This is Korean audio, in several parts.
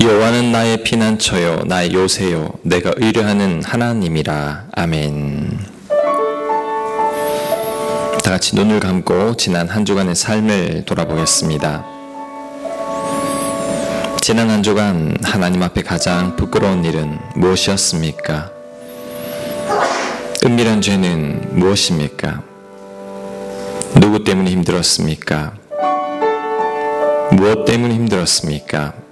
여호와는 나의 피난처요 나의 요새요 내가 의뢰하는 하나님이라. 아멘. 다 같이 눈을 감고 지난 한 주간의 삶을 돌아보겠습니다. 지난 한 주간 하나님 앞에 가장 부끄러운 일은 무엇이었습니까? 은밀한 죄는 무엇입니까? 누구 때문에 힘들었습니까? 무엇 때문에 힘들었습니까?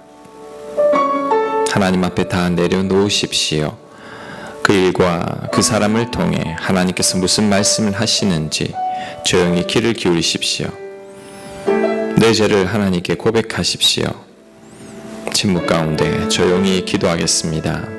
하나님 앞에 다 내려놓으십시오. 그 일과 그 사람을 통해 하나님께서 무슨 말씀을 하시는지 조용히 귀를 기울이십시오. 내 죄를 하나님께 고백하십시오. 침묵 가운데 조용히 기도하겠습니다.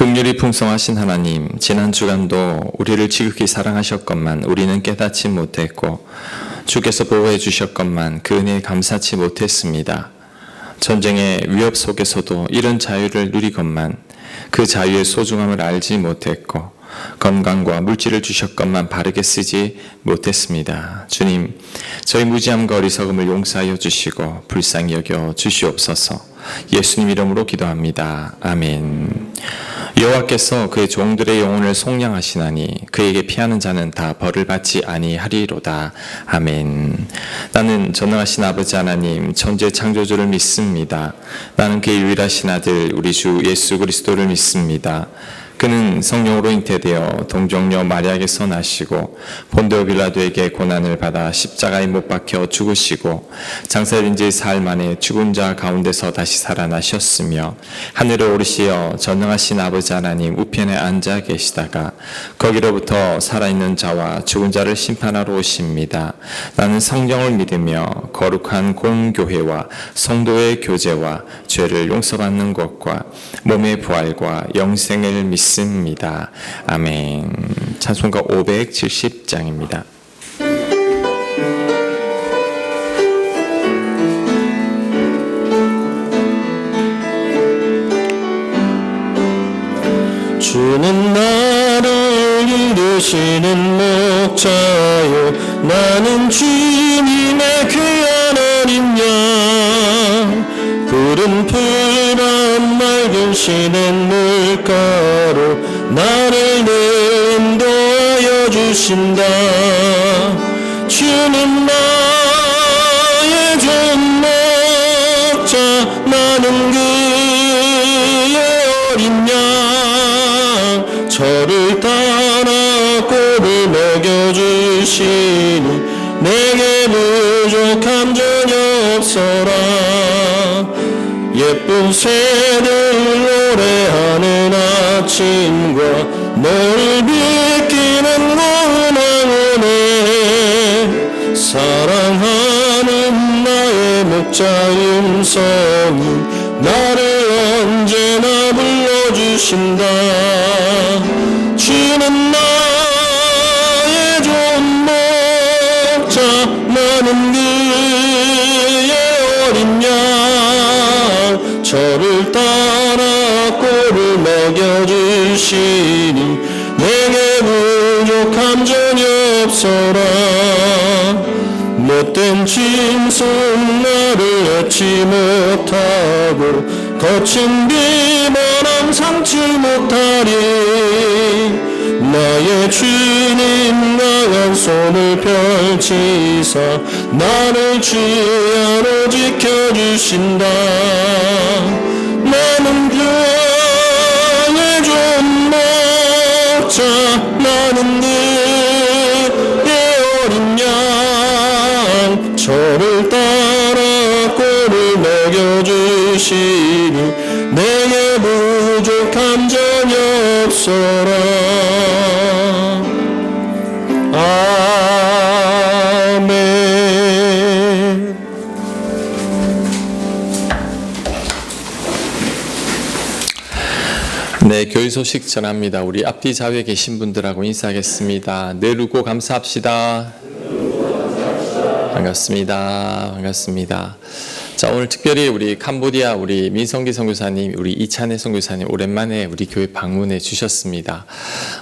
긍휼이 풍성하신 하나님, 지난 주간도 우리를 지극히 사랑하셨건만 우리는 깨닫지 못했고 주께서 보호해 주셨건만 그 은혜에 감사치 못했습니다. 전쟁의 위협 속에서도 이런 자유를 누리건만 그 자유의 소중함을 알지 못했고 건강과 물질을 주셨건만 바르게 쓰지 못했습니다. 주님, 저희 무지함과 어리석음을 용서하여 주시고 불쌍히 여겨 주시옵소서. 예수님 이름으로 기도합니다. 아멘. 여호와께서 그의 종들의 영혼을 속량하시나니 그에게 피하는 자는 다 벌을 받지 아니하리로다. 아멘. 나는 전능하신 아버지 하나님 천지의 창조주를 믿습니다. 나는 그의 유일하신 아들 우리 주 예수 그리스도를 믿습니다. 그는 성령으로 잉태되어 동정녀 마리아에게서 나시고 본디오 빌라도에게 고난을 받아 십자가에 못 박혀 죽으시고 장사된 지 사흘 만에 죽은 자 가운데서 다시 살아나셨으며 하늘에 오르시어 전능하신 아버지 하나님 우편에 앉아 계시다가 거기로부터 살아있는 자와 죽은 자를 심판하러 오십니다. 나는 성령을 믿으며 거룩한 공교회와 성도의 교제와 죄를 용서받는 것과 몸의 부활과 영생을 믿습니다. 아멘. 찬송가 570장입니다. 주는 나를 이루시는 목자요 나는 주님의 귀한 어린 양 푸른 풀밭 맑은 시냇 물가로 나를 인도하여 주신다. 주는 나의 좋은 목자 나는 그의 어린 양 저를 따라 꼴을 먹여주시니 내게 부족함 전혀 없어라. 예쁜 새들 노래하는 아침과 너를 비키는 고운 황혼에 사랑하는 나의 목자 음성이 나를 언제나 불러주신다. 주는 나의 좋은 목자 나는 그의 어린 양 저를 따라 꼴을 먹여주시니 내게 부족함 전혀 없어라. 못된 짐승 나를 얻지 못하고 거친 비바람 상치 못하리. 나의 주님 나의 강한 손을 펼치사 나를 주야로 지켜주신다. 나는 주의 좀 먹자. 나는 그의 어린 양 저를 따라 꼴을 먹여주시니 내게 부족한 점이 없어라. 아멘. 네, 교회 소식 전합니다. 우리 앞뒤 좌우에 계신 분들하고 인사하겠습니다. 늘 웃고 감사합시다. 반갑습니다. 반갑습니다. 자, 오늘 특별히 우리 캄보디아 우리 민성기 선교사님, 우리 이찬혜 선교사님 오랜만에 우리 교회 방문해 주셨습니다.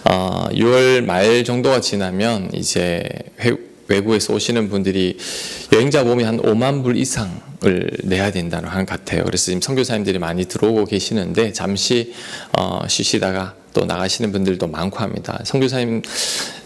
6월 말 정도가 지나면 이제 외부에서 오시는 분들이 여행자 보험이 한 5만 불 이상을 내야 된다는 것 같아요. 그래서 지금 선교사님들이 많이 들어오고 계시는데 잠시 쉬시다가 또 나가시는 분들도 많고 합니다. 선교사님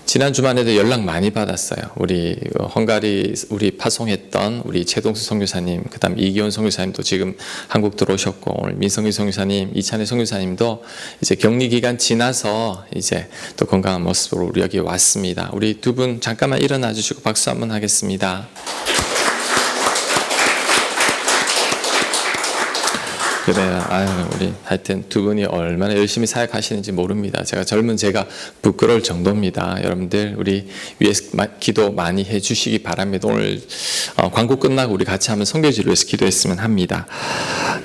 지난 주말에도 연락 많이 받았어요. 우리 헝가리 우리 파송했던 우리 최동수 선교사님, 그다음 이기원 선교사님도 지금 한국 들어오셨고, 오늘 민성기 선교사님, 이찬혜 선교사님도 이제 격리 기간 지나서 이제 또 건강한 모습으로 우리 여기 왔습니다. 우리 두 분 잠깐만 일어나 주시고 박수 한번 하겠습니다. 그래요. 아유, 우리 하여튼 두 분이 얼마나 열심히 사역하시는지 모릅니다. 제가 부끄러울 정도입니다. 여러분들 우리 위해서 기도 많이 해주시기 바랍니다. 오늘 광고 끝나고 우리 같이 한번 선교지를 위해서 기도했으면 합니다.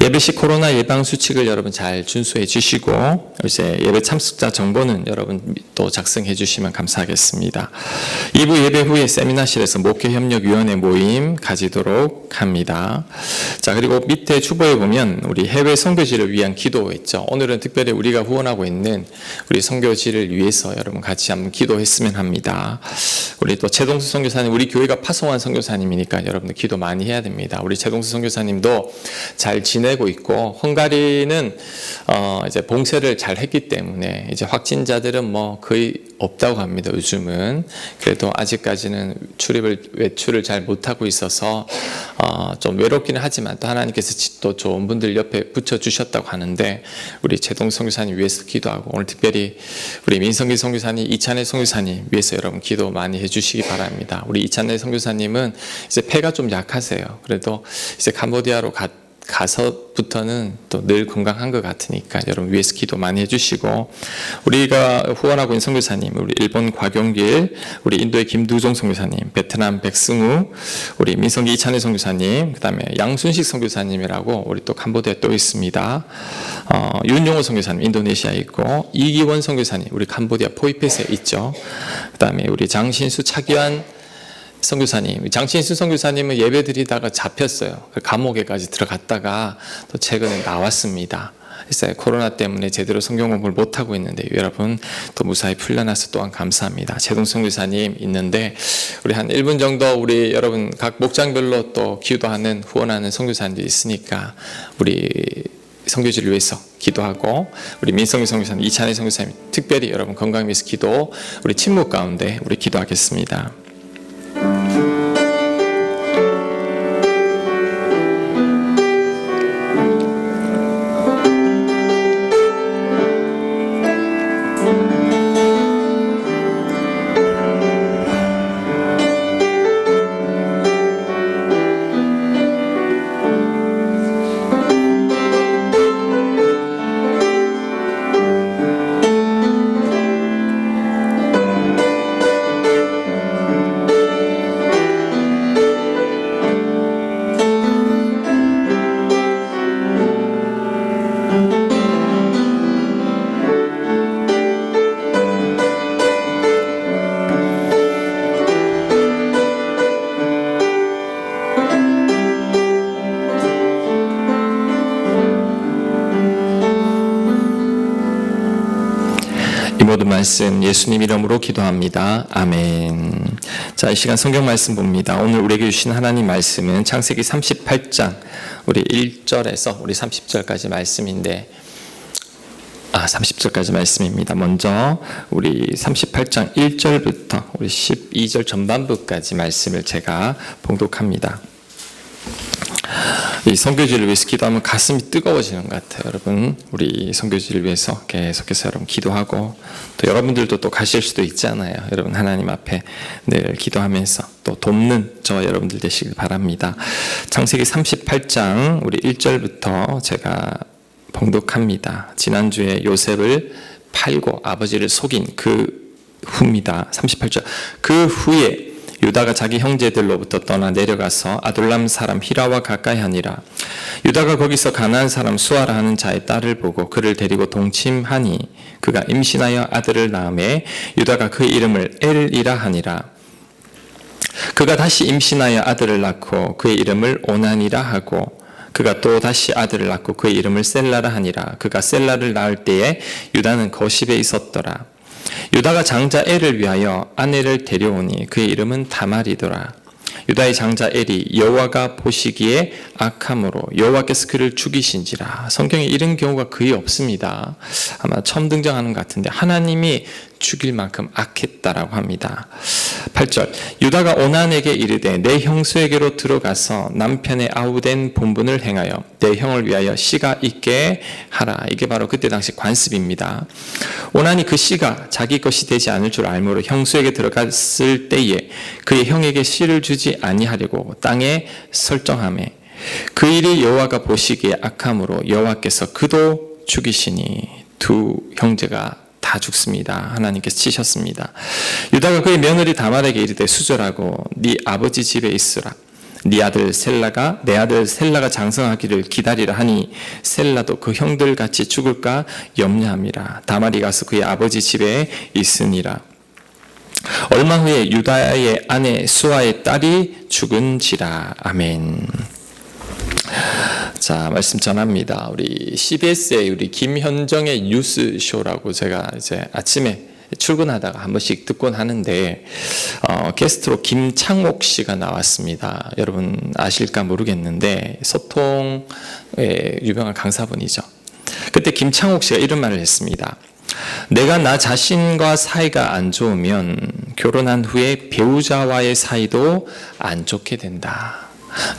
예배 시 코로나 예방 수칙을 여러분 잘 준수해 주시고, 이제 예배 참석자 정보는 여러분 또 작성해 주시면 감사하겠습니다. 2부 예배 후에 세미나실에서 목회협력위원회 모임 가지도록 합니다. 자, 그리고 밑에 주보에 보면 우리 해외 선교지를 위한 기도했죠. 오늘은 특별히 우리가 후원하고 있는 우리 선교지를 위해서 여러분 같이 한번 기도했으면 합니다. 우리 또 최동수 선교사님, 우리 교회가 파송한 선교사님이니까 여러분들 기도 많이 해야 됩니다. 우리 최동수 선교사님도 잘 지내고 있고, 헝가리는 이제 봉쇄를 잘 했기 때문에 이제 확진자들은 뭐 거의 없다고 합니다. 요즘은. 그래도 아직까지는 외출을 잘 못하고 있어서 좀 외롭기는 하지만 또 하나님께서 또 좋은 분들 옆에 붙여주셨다고 하는데, 우리 최동수 선교사님 위해서 기도하고, 오늘 특별히 우리 민성기 선교사님, 이찬혜 선교사님 위해서 여러분 기도 많이 해주시기 바랍니다. 우리 이찬혜 선교사님은 이제 폐가 좀 약하세요. 그래도 이제 캄보디아로 가서부터는 또 늘 건강한 것 같으니까 여러분 위해서 기도 많이 해주시고, 우리가 후원하고 있는 선교사님, 우리 일본 곽용길, 우리 인도의 김두종 선교사님, 베트남 백승우, 우리 민성기 이찬혜 선교사님, 그 다음에 양순식 선교사님이라고 우리 또 캄보디아 또 있습니다. 윤용호 선교사님 인도네시아에 있고, 이기원 선교사님 우리 캄보디아 포이펫에 있죠. 그 다음에 우리 장신수 차기환 선교사님, 장신수 선교사님은 예배 드리다가 잡혔어요. 감옥에까지 들어갔다가 또 최근에 나왔습니다. 그래서 코로나 때문에 제대로 성경 공부를 못하고 있는데 여러분 또 무사히 풀려나서 또한 감사합니다. 최동수 선교사님 있는데 우리 한 1분 정도 우리 여러분 각 목장별로 또 기도하는 후원하는 선교사님들이 있으니까 우리 선교지를 위해서 기도하고, 우리 민성기 선교사님, 이찬혜 선교사님 특별히 여러분 건강 위해서 기도, 우리 침묵 가운데 우리 기도하겠습니다. 모든 말씀 예수님 이름으로 기도합니다. 아멘. 자, 이 시간 성경 말씀 봅니다. 오늘 우리에게 주신 하나님 말씀은 창세기 38장 우리 1절에서 우리 30절까지 말씀인데, 30절까지 말씀입니다. 먼저 우리 38장 1절부터 우리 12절 전반부까지 말씀을 제가 봉독합니다. 이 선교지를 위해서 기도하면 가슴이 뜨거워지는 것 같아요. 여러분, 우리 선교지를 위해서 계속해서 여러분 기도하고, 또 여러분들도 또 가실 수도 있잖아요. 여러분 하나님 앞에 늘 기도하면서 또 돕는 저와 여러분들 되시길 바랍니다. 창세기 38장 우리 1절부터 제가 봉독합니다. 지난주에 요셉을 팔고 아버지를 속인 그 후입니다. 38절. 그 후에 유다가 자기 형제들로부터 떠나 내려가서 아둘람 사람 히라와 가까이 하니라. 유다가 거기서 가나안 사람 수아라 하는 자의 딸을 보고 그를 데리고 동침하니 그가 임신하여 아들을 낳음에 유다가 그 이름을 엘이라 하니라. 그가 다시 임신하여 아들을 낳고 그의 이름을 오난이라 하고 그가 또 다시 아들을 낳고 그의 이름을 셀라라 하니라. 그가 셀라를 낳을 때에 유다는 거십에 있었더라. 유다가 장자 엘을 위하여 아내를 데려오니 그의 이름은 다말이더라. 유다의 장자 엘이 여호와가 보시기에 악함으로 여호와께서 그를 죽이신지라. 성경에 이런 경우가 거의 없습니다. 아마 처음 등장하는 것 같은데 하나님이 죽일 만큼 악했다라고 합니다. 8절. 유다가 오난에게 이르되 내 형수에게로 들어가서 남편의 아우된 본분을 행하여 내 형을 위하여 씨가 있게 하라. 이게 바로 그때 당시 관습입니다. 오난이 그 씨가 자기 것이 되지 않을 줄 알므로 형수에게 들어갔을 때에 그의 형에게 씨를 주지 아니하려고 땅에 설정하매 그 일이 여호와가 보시기에 악함으로 여호와께서 그도 죽이시니 두 형제가 다 죽습니다. 하나님께서 치셨습니다. 유다가 그의 며느리 다말에게 이르되 수절하고 네 아버지 집에 있으라. 네 아들 셀라가 내 아들 셀라가 장성하기를 기다리라 하니 셀라도 그 형들 같이 죽을까 염려함이라. 다말이 가서 그의 아버지 집에 있으니라. 얼마 후에 유다의 아내 수아의 딸이 죽은지라. 아멘. 자, 말씀 전합니다. 우리 CBS의 우리 김현정의 뉴스쇼라고 제가 이제 아침에 출근하다가 한 번씩 듣곤 하는데 게스트로 김창옥 씨가 나왔습니다. 여러분 아실까 모르겠는데 소통의 유명한 강사분이죠. 그때 김창옥 씨가 이런 말을 했습니다. 내가 나 자신과 사이가 안 좋으면 결혼한 후에 배우자와의 사이도 안 좋게 된다.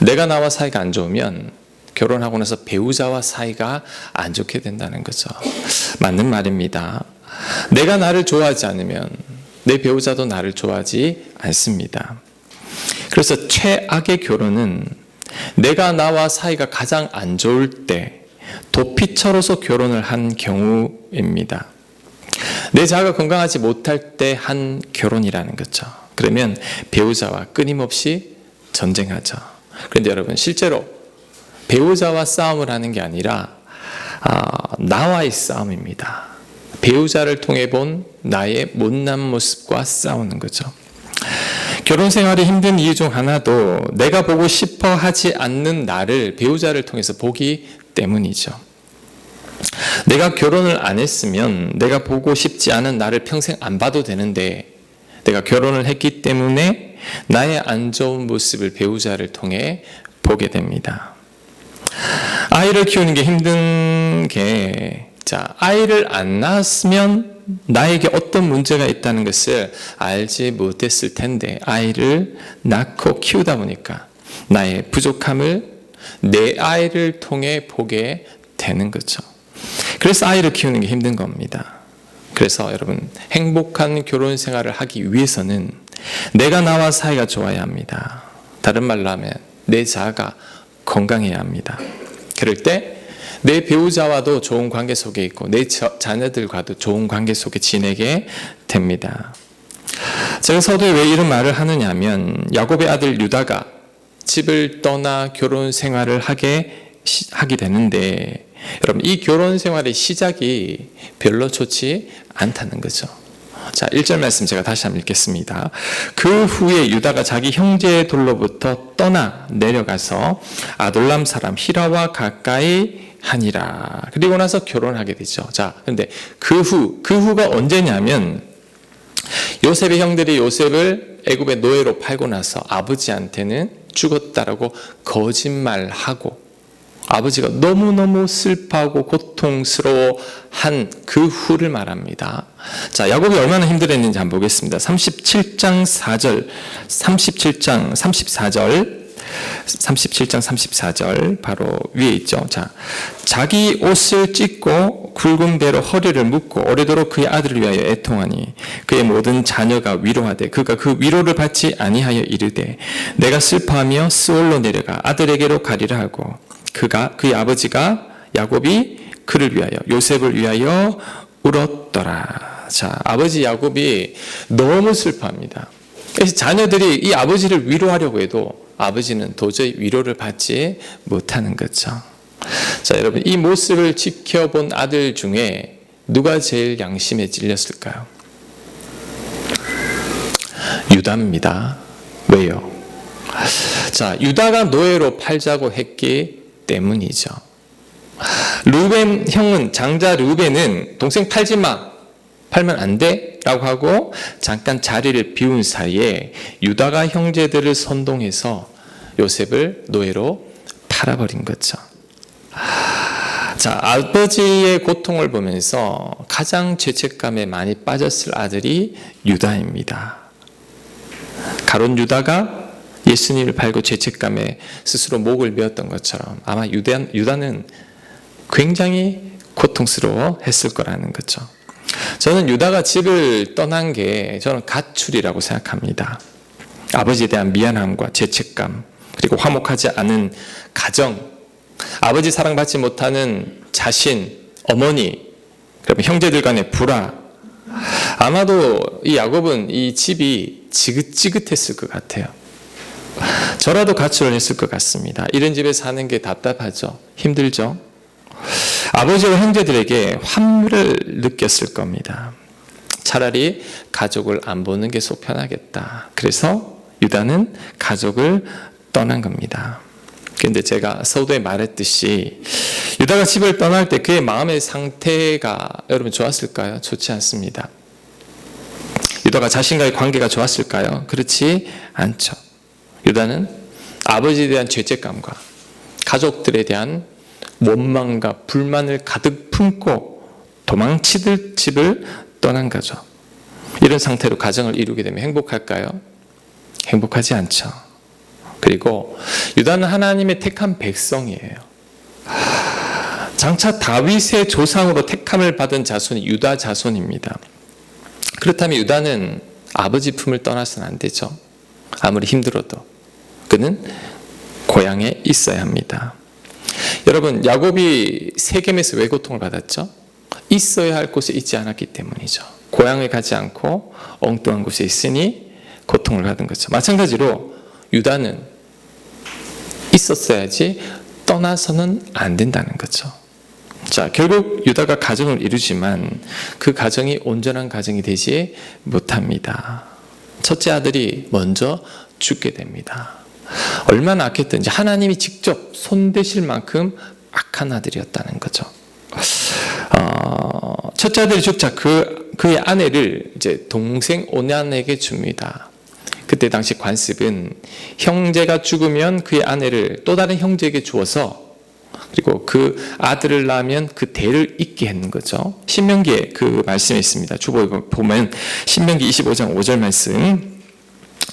내가 나와 사이가 안 좋으면 결혼하고 나서 배우자와 사이가 안 좋게 된다는 거죠. 맞는 말입니다. 내가 나를 좋아하지 않으면 내 배우자도 나를 좋아하지 않습니다. 그래서 최악의 결혼은 내가 나와 사이가 가장 안 좋을 때 도피처로서 결혼을 한 경우입니다. 내 자아가 건강하지 못할 때 한 결혼이라는 거죠. 그러면 배우자와 끊임없이 전쟁하죠. 그런데 여러분 실제로 배우자와 싸움을 하는 게 아니라 나와의 싸움입니다. 배우자를 통해 본 나의 못난 모습과 싸우는 거죠. 결혼 생활이 힘든 이유 중 하나도 내가 보고 싶어 하지 않는 나를 배우자를 통해서 보기 때문이죠. 내가 결혼을 안 했으면 내가 보고 싶지 않은 나를 평생 안 봐도 되는데 내가 결혼을 했기 때문에 나의 안 좋은 모습을 배우자를 통해 보게 됩니다. 아이를 키우는 게 힘든 게 아이를 안 낳았으면 나에게 어떤 문제가 있다는 것을 알지 못했을 텐데 아이를 낳고 키우다 보니까 나의 부족함을 내 아이를 통해 보게 되는 거죠. 그래서 아이를 키우는 게 힘든 겁니다. 그래서 여러분 행복한 결혼 생활을 하기 위해서는 내가 나와 사이가 좋아야 합니다. 다른 말로 하면 내 자아가 건강해야 합니다. 그럴 때 내 배우자와도 좋은 관계 속에 있고 내 자녀들과도 좋은 관계 속에 지내게 됩니다. 제가 서두에 왜 이런 말을 하느냐 하면 야곱의 아들 유다가 집을 떠나 결혼 생활을 하게 되는데 여러분 이 결혼 생활의 시작이 별로 좋지 않다는 거죠. 자, 1절 말씀 제가 다시 한번 읽겠습니다. 그 후에 유다가 자기 형제들로부터 떠나 내려가서 아둘람 사람 히라와 가까이 하니라. 그리고 나서 결혼하게 되죠. 자, 근데 그 후가 언제냐면 요셉의 형들이 요셉을 애굽의 노예로 팔고 나서 아버지한테는 죽었다라고 거짓말하고 아버지가 너무너무 슬퍼하고 고통스러워한 그 후를 말합니다. 자, 야곱이 얼마나 힘들었는지 한번 보겠습니다. 37장 4절, 37장 34절, 37장 34절 바로 위에 있죠. 자, 자기 옷을 찢고 굵은 배로 허리를 묶고 오래도록 그의 아들을 위하여 애통하니 그의 모든 자녀가 위로하되 그가 그 위로를 받지 아니하여 이르되 내가 슬퍼하며 스올로 내려가 아들에게로 가리라 하고 그의 아버지가 야곱이 그를 위하여 요셉을 위하여 울었더라. 자, 아버지 야곱이 너무 슬퍼합니다. 그래서 자녀들이 이 아버지를 위로하려고 해도 아버지는 도저히 위로를 받지 못하는 거죠. 자, 여러분, 이 모습을 지켜본 아들 중에 누가 제일 양심에 찔렸을까요? 유다입니다. 왜요? 자, 유다가 노예로 팔자고 했기 때문이죠. 르우벤 형은, 장자 르우벤은 동생 팔지 마, 팔면 안 돼 라고 하고 잠깐 자리를 비운 사이에 유다가 형제들을 선동해서 요셉을 노예로 팔아버린 거죠. 자, 아버지의 고통을 보면서 가장 죄책감에 많이 빠졌을 아들이 유다입니다. 가론 유다가 예수님을 팔고 죄책감에 스스로 목을 메었던 것처럼 아마 유다는 굉장히 고통스러워 했을 거라는 거죠. 저는 유다가 집을 떠난 게 저는 가출이라고 생각합니다. 아버지에 대한 미안함과 죄책감, 그리고 화목하지 않은 가정, 아버지 사랑받지 못하는 자신, 어머니, 그리고 형제들 간의 불화. 아마도 이 야곱은 이 집이 지긋지긋했을 것 같아요. 저라도 가출을 했을 것 같습니다. 이런 집에 사는 게 답답하죠. 힘들죠. 아버지와 형제들에게 환멸을 느꼈을 겁니다. 차라리 가족을 안 보는 게 속 편하겠다. 그래서 유다는 가족을 떠난 겁니다. 그런데 제가 서두에 말했듯이 유다가 집을 떠날 때 그의 마음의 상태가 여러분 좋았을까요? 좋지 않습니다. 유다가 자신과의 관계가 좋았을까요? 그렇지 않죠. 유다는 아버지에 대한 죄책감과 가족들에 대한 원망과 불만을 가득 품고 도망치듯 집을 떠난 거죠. 이런 상태로 가정을 이루게 되면 행복할까요? 행복하지 않죠. 그리고 유다는 하나님의 택한 백성이에요. 장차 다윗의 조상으로 택함을 받은 자손이 유다 자손입니다. 그렇다면 유다는 아버지 품을 떠나서는 안 되죠. 아무리 힘들어도 그는 고향에 있어야 합니다. 여러분, 야곱이 세겜에서 왜 고통을 받았죠? 있어야 할 곳에 있지 않았기 때문이죠. 고향에 가지 않고 엉뚱한 곳에 있으니 고통을 받은 거죠. 마찬가지로 유다는 있었어야지 떠나서는 안 된다는 거죠. 자, 결국 유다가 가정을 이루지만 그 가정이 온전한 가정이 되지 못합니다. 첫째 아들이 먼저 죽게 됩니다. 얼마나 악했든지 하나님이 직접 손대실 만큼 악한 아들이었다는 거죠. 첫째 아들이 죽자 그의 아내를 이제 동생 오난에게 줍니다. 그때 당시 관습은 형제가 죽으면 그의 아내를 또 다른 형제에게 주어서 그리고 그 아들을 낳으면 그 대를 잇게 했는 거죠. 신명기에 그 말씀이 있습니다. 주보에 보면 신명기 25장 5절 말씀,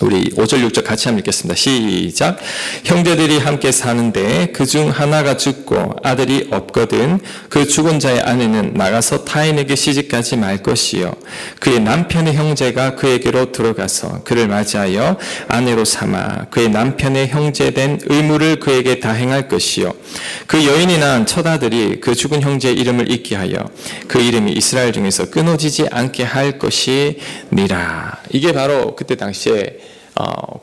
우리 5절 6절 같이 한번 읽겠습니다. 시작. 형제들이 함께 사는데 그중 하나가 죽고 아들이 없거든 그 죽은 자의 아내는 나가서 타인에게 시집가지 말 것이요 그의 남편의 형제가 그에게로 들어가서 그를 맞이하여 아내로 삼아 그의 남편의 형제된 의무를 그에게 다행할 것이요 그 여인이 낳은 첫 아들이 그 죽은 형제의 이름을 잊게 하여 그 이름이 이스라엘 중에서 끊어지지 않게 할 것이니라. 이게 바로 그때 당시에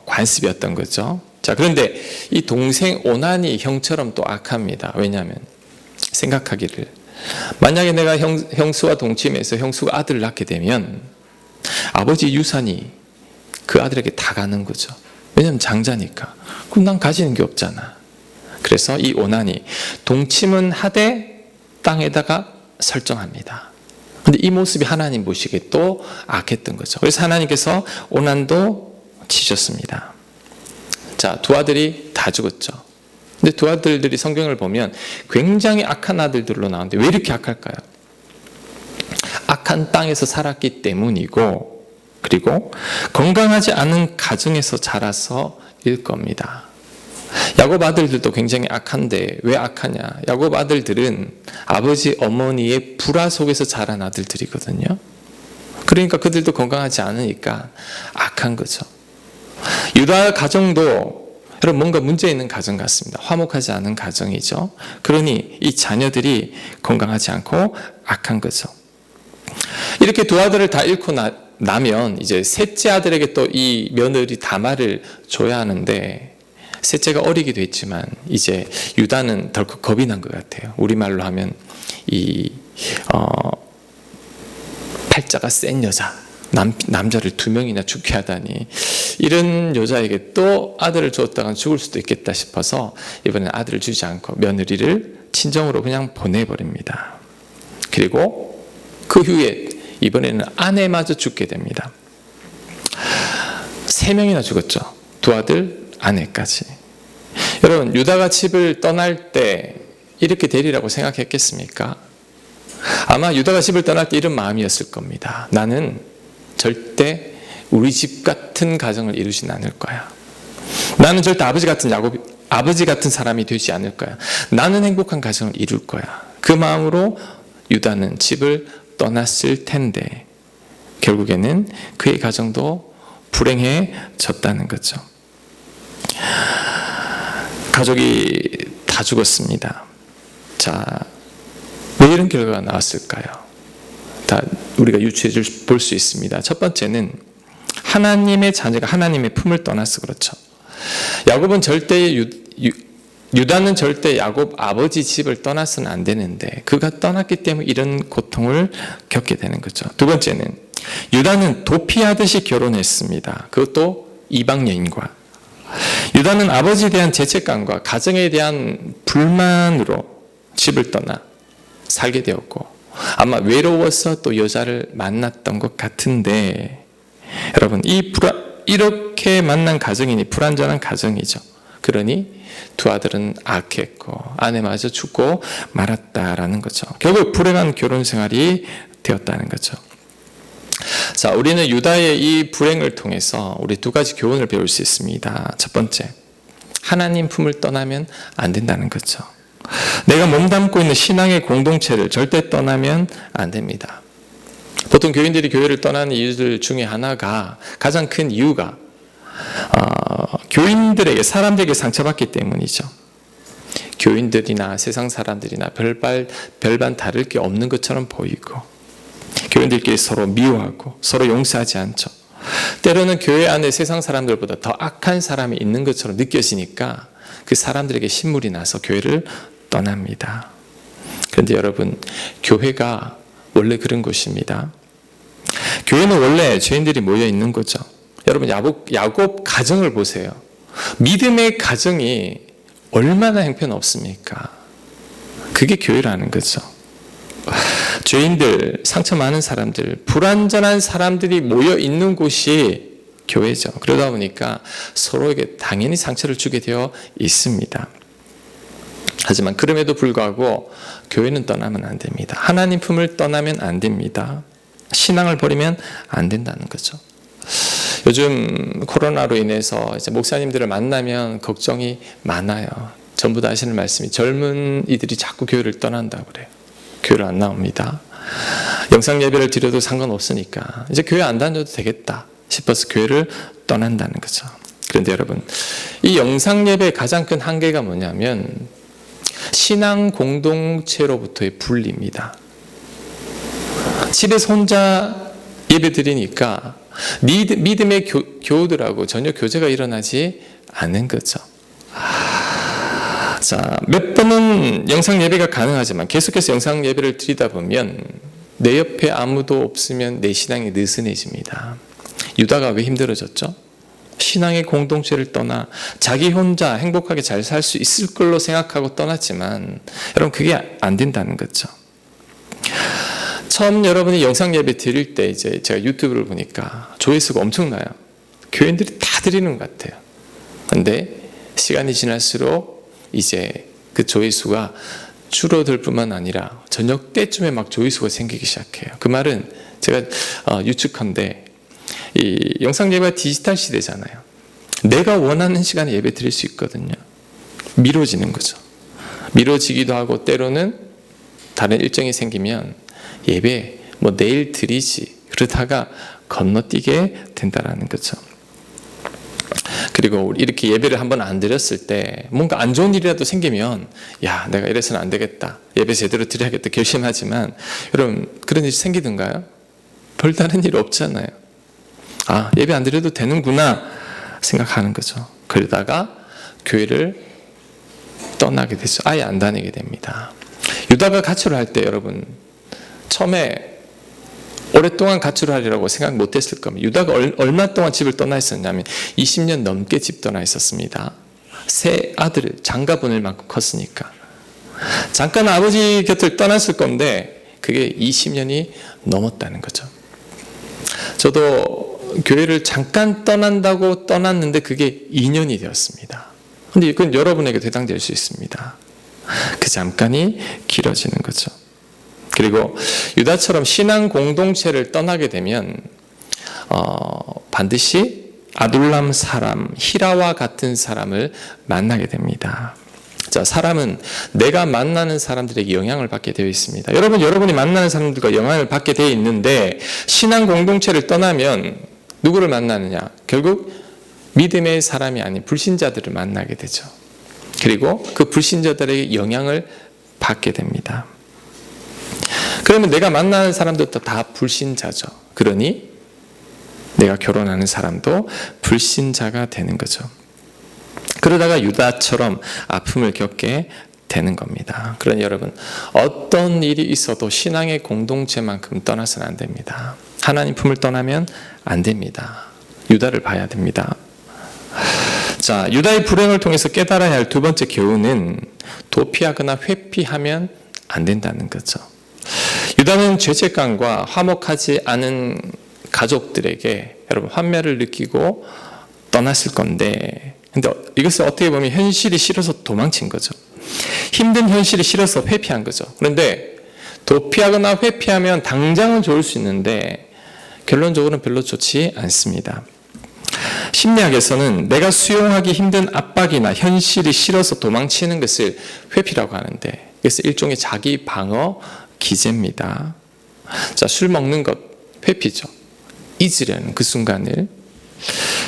관습이었던 거죠. 자, 그런데 이 동생 오난이 형처럼 또 악합니다. 왜냐하면 생각하기를 만약에 내가 형수와 동침해서 형수가 아들을 낳게 되면 아버지 유산이 그 아들에게 다 가는 거죠. 왜냐하면 장자니까. 그럼 난 가지는 게 없잖아. 그래서 이 오난이 동침은 하되 땅에다가 설정합니다. 근데 이 모습이 하나님 보시기에 또 악했던 거죠. 그래서 하나님께서 오난도 치셨습니다. 자, 두 아들이 다 죽었죠. 근데 두 아들들이 성경을 보면 굉장히 악한 아들들로 나오는데 왜 이렇게 악할까요? 악한 땅에서 살았기 때문이고, 그리고 건강하지 않은 가정에서 자라서 일 겁니다. 야곱 아들들도 굉장히 악한데 왜 악하냐? 야곱 아들들은 아버지 어머니의 불화 속에서 자란 아들들이거든요. 그러니까 그들도 건강하지 않으니까 악한 거죠. 유다 가정도 여러분 뭔가 문제 있는 가정 같습니다. 화목하지 않은 가정이죠. 그러니 이 자녀들이 건강하지 않고 악한 거죠. 이렇게 두 아들을 다 잃고 나면 이제 셋째 아들에게 또 이 며느리 다말을 줘야 하는데, 셋째가 어리기도 했지만 이제 유다는 덜컥 겁이 난 것 같아요. 우리말로 하면 팔자가 센 여자, 남자를 2명이나 죽게 하다니, 이런 여자에게 또 아들을 줬다간 죽을 수도 있겠다 싶어서 이번엔 아들을 주지 않고 며느리를 친정으로 그냥 보내버립니다. 그리고 그 후에 이번에는 아내마저 죽게 됩니다. 3명이나 죽었죠. 두 아들, 아내까지. 여러분, 유다가 집을 떠날 때 이렇게 되리라고 생각했겠습니까? 아마 유다가 집을 떠날 때 이런 마음이었을 겁니다. 나는 절대 우리 집 같은 가정을 이루진 않을 거야. 나는 절대 아버지 같은 사람이 되지 않을 거야. 나는 행복한 가정을 이룰 거야. 그 마음으로 유다는 집을 떠났을 텐데 결국에는 그의 가정도 불행해졌다는 거죠. 가족이 다 죽었습니다. 자, 왜 이런 결과가 나왔을까요? 다 우리가 유추해 볼 수 있습니다. 첫 번째는 하나님의 자녀가 하나님의 품을 떠나서 그렇죠. 야곱은 절대 유다는 절대 야곱 아버지 집을 떠나서는 안 되는데 그가 떠났기 때문에 이런 고통을 겪게 되는 거죠. 두 번째는 유다는 도피하듯이 결혼했습니다. 그것도 이방 여인과. 유다는 아버지에 대한 죄책감과 가정에 대한 불만으로 집을 떠나 살게 되었고 아마 외로워서 또 여자를 만났던 것 같은데, 여러분 이렇게 만난 가정이니 불완전한 가정이죠. 그러니 두 아들은 악했고 아내마저 죽고 말았다라는 거죠. 결국 불행한 결혼 생활이 되었다는 거죠. 자, 우리는 유다의 이 불행을 통해서 우리 두 가지 교훈을 배울 수 있습니다. 첫 번째, 하나님 품을 떠나면 안 된다는 거죠. 내가 몸담고 있는 신앙의 공동체를 절대 떠나면 안 됩니다. 보통 교인들이 교회를 떠나는 이유들 중에 하나가, 가장 큰 이유가 교인들에게, 사람들에게 상처받기 때문이죠. 교인들이나 세상 사람들이나 별반 다를 게 없는 것처럼 보이고, 교인들끼리 서로 미워하고 서로 용서하지 않죠. 때로는 교회 안에 세상 사람들보다 더 악한 사람이 있는 것처럼 느껴지니까 그 사람들에게 신물이 나서 교회를 떠납니다. 그런데 여러분, 교회가 원래 그런 곳입니다. 교회는 원래 죄인들이 모여 있는 거죠. 여러분, 야곱 가정을 보세요. 믿음의 가정이 얼마나 형편없습니까? 그게 교회라는 거죠. 죄인들, 상처 많은 사람들, 불완전한 사람들이 모여 있는 곳이 교회죠. 그러다 보니까 서로에게 당연히 상처를 주게 되어 있습니다. 하지만 그럼에도 불구하고 교회는 떠나면 안 됩니다. 하나님 품을 떠나면 안 됩니다. 신앙을 버리면 안 된다는 거죠. 요즘 코로나로 인해서 이제 목사님들을 만나면 걱정이 많아요. 전부 다 하시는 말씀이 젊은 이들이 자꾸 교회를 떠난다고 그래요. 교회를 안 나옵니다. 영상 예배를 드려도 상관없으니까 이제 교회 안 다녀도 되겠다 싶어서 교회를 떠난다는 거죠. 그런데 여러분, 이 영상 예배의 가장 큰 한계가 뭐냐면 신앙 공동체로부터의 분리입니다. 집에서 혼자 예배 드리니까 믿음의 교우들하고 전혀 교제가 일어나지 않은 거죠. 자, 몇 번은 영상 예배가 가능하지만 계속해서 영상 예배를 드리다 보면 내 옆에 아무도 없으면 내 신앙이 느슨해집니다. 유다가 왜 힘들어졌죠? 신앙의 공동체를 떠나 자기 혼자 행복하게 잘 살 수 있을 걸로 생각하고 떠났지만 여러분, 그게 안 된다는 거죠. 처음 여러분이 영상 예배 드릴 때 이제 제가 유튜브를 보니까 조회수가 엄청나요. 교인들이 다 드리는 것 같아요. 근데 시간이 지날수록 이제 그 조회수가 줄어들 뿐만 아니라 저녁 때쯤에 막 조회수가 생기기 시작해요. 그 말은 제가 유축한데 이 영상 예배가 디지털 시대잖아요. 내가 원하는 시간에 예배 드릴 수 있거든요. 미뤄지는 거죠. 미뤄지기도 하고 때로는 다른 일정이 생기면 예배 뭐 내일 드리지 그러다가 건너뛰게 된다라는 거죠. 그리고 이렇게 예배를 한번 안 드렸을 때 뭔가 안 좋은 일이라도 생기면 야 내가 이래서는 안 되겠다 예배 제대로 드려야겠다 결심하지만 여러분 그런 일이 생기던가요? 별다른 일 없잖아요. 아 예배 안 드려도 되는구나 생각하는 거죠. 그러다가 교회를 떠나게 되죠. 아예 안 다니게 됩니다. 유다가 가출을 할 때 여러분 처음에 오랫동안 가출을 하리라고 생각 못했을 겁니다. 유다가 얼마 동안 집을 떠나 있었냐면 20년 넘게 집 떠나 있었습니다. 세 아들을 장가 보낼 만큼 컸으니까. 잠깐 아버지 곁을 떠났을 건데 그게 20년이 넘었다는 거죠. 저도 교회를 잠깐 떠난다고 떠났는데 그게 2년이 되었습니다. 근데 이건 여러분에게도 해당될 수 있습니다. 그 잠깐이 길어지는 거죠. 그리고 유다처럼 신앙 공동체를 떠나게 되면 반드시 아둘람 사람, 히라와 같은 사람을 만나게 됩니다. 자, 사람은 내가 만나는 사람들에게 영향을 받게 되어 있습니다. 여러분이 만나는 사람들과 영향을 받게 되어 있는데 신앙 공동체를 떠나면 누구를 만나느냐? 결국 믿음의 사람이 아닌 불신자들을 만나게 되죠. 그리고 그 불신자들에게 영향을 받게 됩니다. 그러면 내가 만나는 사람들도 다 불신자죠. 그러니 내가 결혼하는 사람도 불신자가 되는 거죠. 그러다가 유다처럼 아픔을 겪게 되는 겁니다. 그러니 여러분 어떤 일이 있어도 신앙의 공동체만큼 떠나서는 안 됩니다. 하나님 품을 떠나면 안 됩니다. 유다를 봐야 됩니다. 자, 유다의 불행을 통해서 깨달아야 할 두 번째 교훈은 도피하거나 회피하면 안 된다는 거죠. 유다는 죄책감과 화목하지 않은 가족들에게 여러분 환멸을 느끼고 떠났을 건데 근데 이것을 어떻게 보면 현실이 싫어서 도망친 거죠. 힘든 현실이 싫어서 회피한 거죠. 그런데 도피하거나 회피하면 당장은 좋을 수 있는데 결론적으로는 별로 좋지 않습니다. 심리학에서는 내가 수용하기 힘든 압박이나 현실이 싫어서 도망치는 것을 회피라고 하는데 그래서 일종의 자기 방어 기제입니다. 자, 술 먹는 것 회피죠. 잊으려는 그 순간을.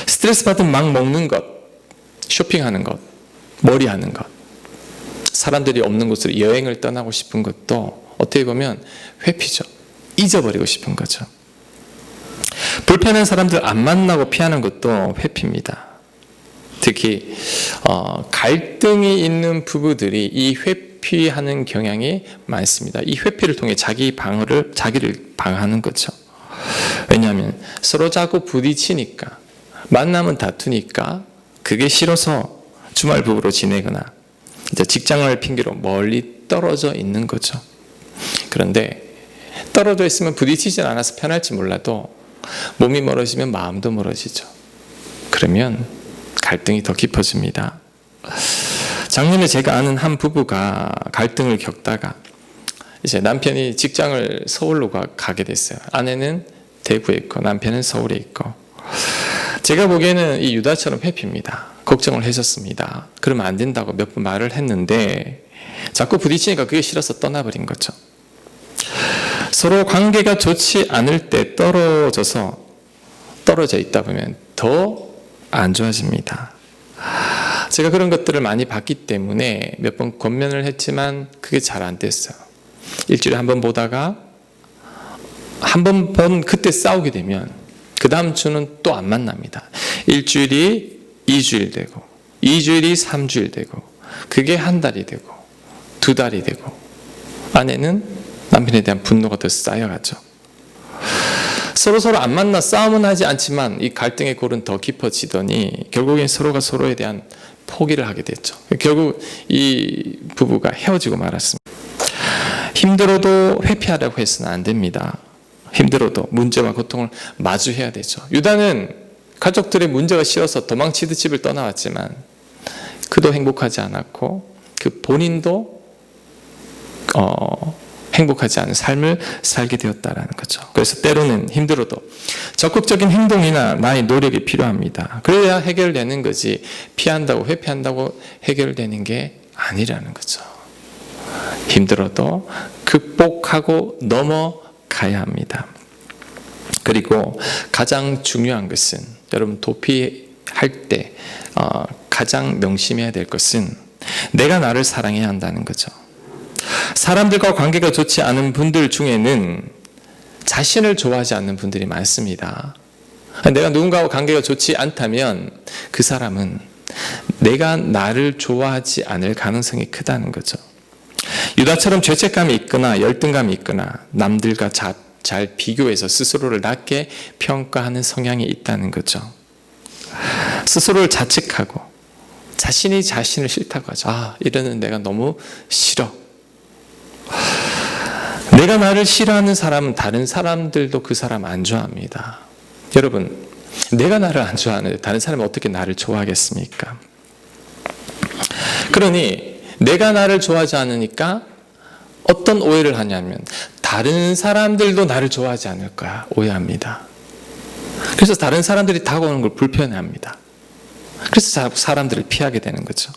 스트레스 받으면 막 먹는 것, 쇼핑하는 것, 머리하는 것. 사람들이 없는 곳으로 여행을 떠나고 싶은 것도 어떻게 보면 회피죠. 잊어버리고 싶은 거죠. 불편한 사람들 안 만나고 피하는 것도 회피입니다. 특히 갈등이 있는 부부들이 이 회피하는 경향이 많습니다. 이 회피를 통해 자기를 방어하는 거죠. 왜냐하면 서로 자꾸 부딪히니까 만나면 다투니까 그게 싫어서 주말 부부로 지내거나 이제 직장을 핑계로 멀리 떨어져 있는 거죠. 그런데 떨어져 있으면 부딪히진 않아서 편할지 몰라도 몸이 멀어지면 마음도 멀어지죠. 그러면 갈등이 더 깊어집니다. 작년에 제가 아는 한 부부가 갈등을 겪다가 이제 남편이 직장을 서울로 가게 됐어요. 아내는 대구에 있고 남편은 서울에 있고 제가 보기에는 이 유다처럼 회피입니다. 걱정을 했었습니다. 그러면 안 된다고 몇 번 말을 했는데 자꾸 부딪히니까 그게 싫어서 떠나버린 거죠. 서로 관계가 좋지 않을 때 떨어져 있다 보면 더 안 좋아집니다. 제가 그런 것들을 많이 봤기 때문에 몇 번 권면을 했지만 그게 잘 안 됐어요. 일주일에 한 번 보다가 한 번 본 그때 싸우게 되면 그 다음 주는 또 안 만납니다. 일주일이 2주일 되고 2주일이 3주일 되고 그게 한 달이 되고 2달이 되고 아내는 남편에 대한 분노가 더 쌓여가죠. 서로 안 만나 싸움은 하지 않지만 이 갈등의 골은 더 깊어지더니 결국엔 서로가 서로에 대한 포기를 하게 됐죠. 결국 이 부부가 헤어지고 말았습니다. 힘들어도 회피하려고 해서는 안 됩니다. 힘들어도 문제와 고통을 마주해야 되죠. 유다는 가족들의 문제가 싫어서 도망치듯 집을 떠나왔지만 그도 행복하지 않았고 그 본인도 행복하지 않은 삶을 살게 되었다라는 거죠. 그래서 때로는 힘들어도 적극적인 행동이나 나의 노력이 필요합니다. 그래야 해결되는 거지, 피한다고 회피한다고 해결되는 게 아니라는 거죠. 힘들어도 극복하고 넘어가야 합니다. 그리고 가장 중요한 것은, 여러분 도피할 때 가장 명심해야 될 것은 내가 나를 사랑해야 한다는 거죠. 사람들과 관계가 좋지 않은 분들 중에는 자신을 좋아하지 않는 분들이 많습니다. 내가 누군가와 관계가 좋지 않다면 그 사람은 내가 나를 좋아하지 않을 가능성이 크다는 거죠. 유다처럼 죄책감이 있거나 열등감이 있거나 남들과 잘 비교해서 스스로를 낮게 평가하는 성향이 있다는 거죠. 스스로를 자책하고 자신이 자신을 싫다고 하죠. 이러는 내가 너무 싫어. 내가 나를 싫어하는 사람은 다른 사람들도 그 사람 안 좋아합니다. 여러분, 내가 나를 안 좋아하는데 다른 사람이 어떻게 나를 좋아하겠습니까? 그러니 내가 나를 좋아하지 않으니까 어떤 오해를 하냐면 다른 사람들도 나를 좋아하지 않을 거야 오해합니다. 그래서 다른 사람들이 다가오는 걸 불편해합니다. 그래서 사람들을 피하게 되는 거죠.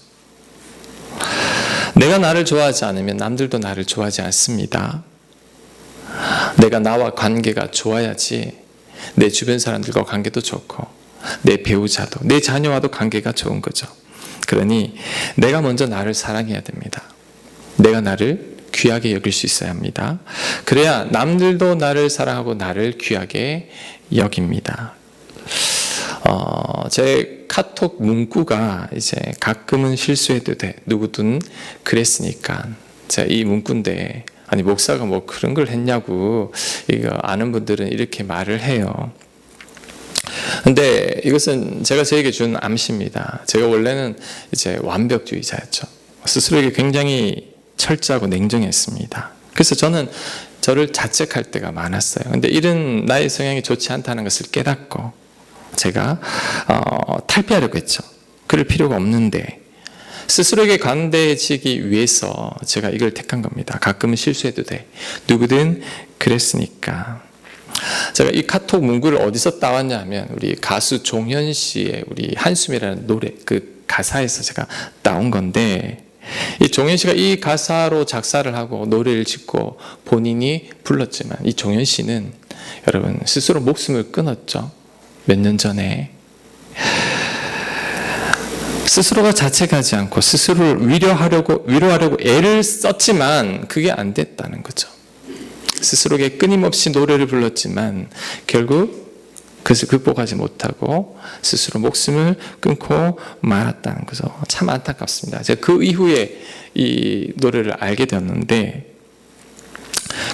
내가 나를 좋아하지 않으면 남들도 나를 좋아하지 않습니다. 내가 나와 관계가 좋아야지 내 주변 사람들과 관계도 좋고 내 배우자도 내 자녀와도 관계가 좋은 거죠. 그러니 내가 먼저 나를 사랑해야 됩니다. 내가 나를 귀하게 여길 수 있어야 합니다. 그래야 남들도 나를 사랑하고 나를 귀하게 여깁니다. 제 카톡 문구가 이제 가끔은 실수해도 돼. 누구든 그랬으니까. 제가 이 문구인데, 아니, 목사가 뭐 그런 걸 했냐고, 이거 아는 분들은 이렇게 말을 해요. 근데 이것은 제가 저에게 준 암시입니다. 제가 원래는 이제 완벽주의자였죠. 스스로에게 굉장히 철저하고 냉정했습니다. 그래서 저는 저를 자책할 때가 많았어요. 근데 이런 나의 성향이 좋지 않다는 것을 깨닫고 제가 탈피하려고 했죠. 그럴 필요가 없는데 스스로에게 관대해지기 위해서 제가 이걸 택한 겁니다. 가끔은 실수해도 돼. 누구든 그랬으니까. 제가 이 카톡 문구를 어디서 따왔냐 하면 우리 가수 종현 씨의 우리 한숨이라는 노래 그 가사에서 제가 따온 건데, 이 종현 씨가 이 가사로 작사를 하고 노래를 짓고 본인이 불렀지만 이 종현 씨는 여러분 스스로 목숨을 끊었죠. 몇 년 전에. 스스로가 자책하지 않고 스스로를 위로하려고 애를 썼지만 그게 안 됐다는 거죠. 스스로에게 끊임없이 노래를 불렀지만 결국 그것을 극복하지 못하고 스스로 목숨을 끊고 말았다는 거죠. 참 안타깝습니다. 제가 그 이후에 이 노래를 알게 되었는데,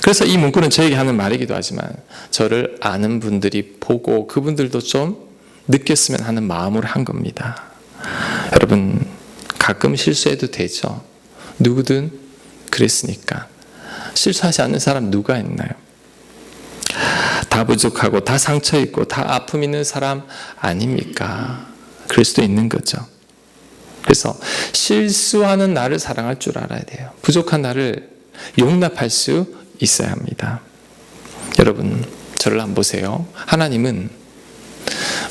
그래서 이 문구는 저에게 하는 말이기도 하지만 저를 아는 분들이 보고 그분들도 좀 느꼈으면 하는 마음으로 한 겁니다. 여러분, 가끔 실수해도 되죠. 누구든 그랬으니까. 실수하지 않는 사람 누가 있나요? 다 부족하고 다 상처 있고 다 아픔 있는 사람 아닙니까? 그럴 수도 있는 거죠. 그래서 실수하는 나를 사랑할 줄 알아야 돼요. 부족한 나를 용납할 수 있어야 합니다. 여러분, 저를 한번 보세요. 하나님은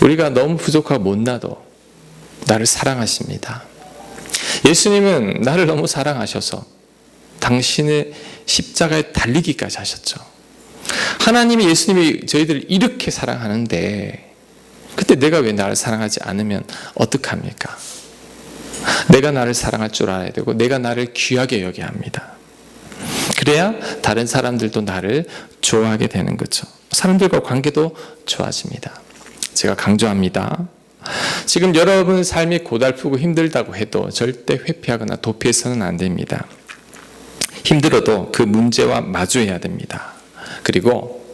우리가 너무 부족하고 못나도 나를 사랑하십니다. 예수님은 나를 너무 사랑하셔서 당신의 십자가에 달리기까지 하셨죠. 하나님이 예수님이 저희들을 이렇게 사랑하는데 그때 내가 왜 나를 사랑하지 않으면 어떡합니까? 내가 나를 사랑할 줄 알아야 되고 내가 나를 귀하게 여겨야 합니다. 그래야 다른 사람들도 나를 좋아하게 되는 거죠. 사람들과 관계도 좋아집니다. 제가 강조합니다. 지금 여러분 삶이 고달프고 힘들다고 해도 절대 회피하거나 도피해서는 안 됩니다. 힘들어도 그 문제와 마주해야 됩니다. 그리고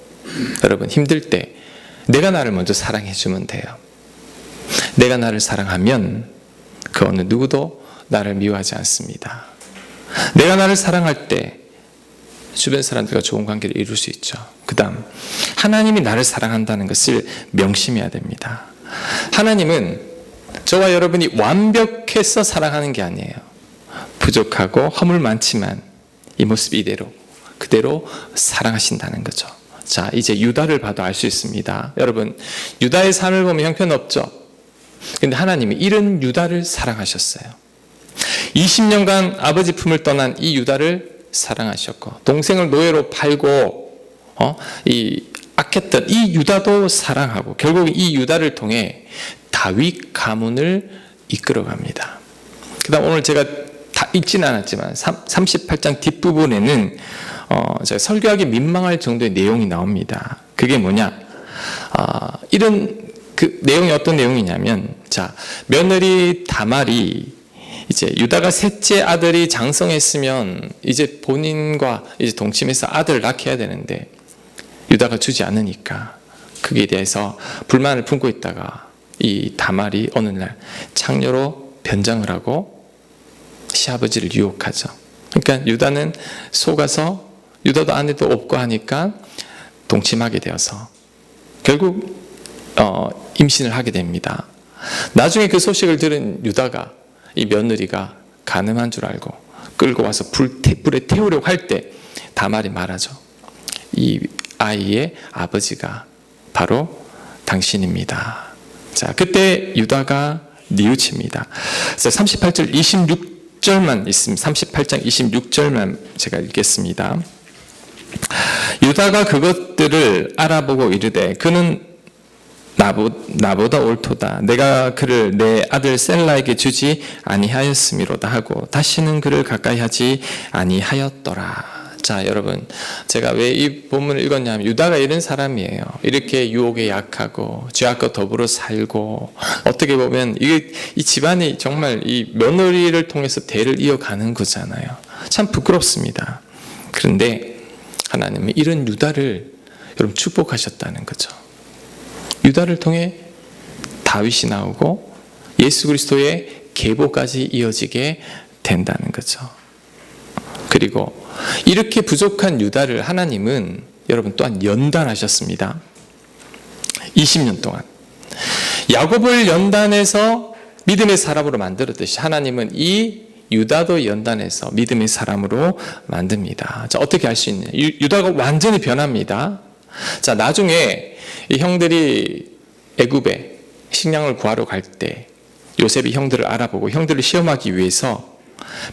여러분 힘들 때 내가 나를 먼저 사랑해 주면 돼요. 내가 나를 사랑하면 그 어느 누구도 나를 미워하지 않습니다. 내가 나를 사랑할 때 주변 사람들과 좋은 관계를 이룰 수 있죠. 그 다음 하나님이 나를 사랑한다는 것을 명심해야 됩니다. 하나님은 저와 여러분이 완벽해서 사랑하는 게 아니에요. 부족하고 허물 많지만 이 모습 그대로 사랑하신다는 거죠. 자, 이제 유다를 봐도 알 수 있습니다. 여러분, 유다의 삶을 보면 형편없죠. 근데 하나님이 이런 유다를 사랑하셨어요. 20년간 아버지 품을 떠난 이 유다를 사랑하셨고, 동생을 노예로 팔고 이 악했던 이 유다도 사랑하고, 결국 이 유다를 통해 다윗 가문을 이끌어갑니다. 그 다음 오늘 제가 다 읽지는 않았지만 38장 뒷부분에는 제가 설교하기 민망할 정도의 내용이 나옵니다. 그게 뭐냐? 이런 그 내용이 어떤 내용이냐면, 자, 며느리 다말이 이제 유다가 셋째 아들이 장성했으면 이제 본인과 이제 동침해서 아들을 낳게 해야 되는데 유다가 주지 않으니까 그게 대해서 불만을 품고 있다가 이 다말이 어느 날 창녀로 변장을 하고 시아버지를 유혹하죠. 그러니까 유다는 속아서, 유다도 아내도 없고 하니까 동침하게 되어서 결국 임신을 하게 됩니다. 나중에 그 소식을 들은 유다가, 이 며느리가 간음한 줄 알고 끌고 와서 불에 태우려고 할 때 다말이 말하죠. 이 아이의 아버지가 바로 당신입니다. 자, 그때 유다가 뉘우칩니다. 그래서 38절 26절만 있습니다. 38장 26절만 제가 읽겠습니다. 유다가 그것들을 알아보고 이르되 그는 나보다 옳도다. 내가 그를 내 아들 셀라에게 주지 아니하였음이로다 하고 다시는 그를 가까이 하지 아니하였더라. 자, 여러분, 제가 왜 이 본문을 읽었냐면 유다가 이런 사람이에요. 이렇게 유혹에 약하고 죄악과 더불어 살고, 어떻게 보면 이 집안이 정말 이 며느리를 통해서 대를 이어가는 거잖아요. 참 부끄럽습니다. 그런데 하나님은 이런 유다를 여러분 축복하셨다는 거죠. 유다를 통해 다윗이 나오고 예수 그리스도의 계보까지 이어지게 된다는 거죠. 그리고 이렇게 부족한 유다를 하나님은 여러분 또한 연단하셨습니다. 20년 동안 야곱을 연단해서 믿음의 사람으로 만들었듯이 하나님은 이 유다도 연단해서 믿음의 사람으로 만듭니다. 자, 어떻게 할 수 있느냐? 유다가 완전히 변합니다. 자, 나중에 이 형들이 애굽에 식량을 구하러 갈 때 요셉이 형들을 알아보고 형들을 시험하기 위해서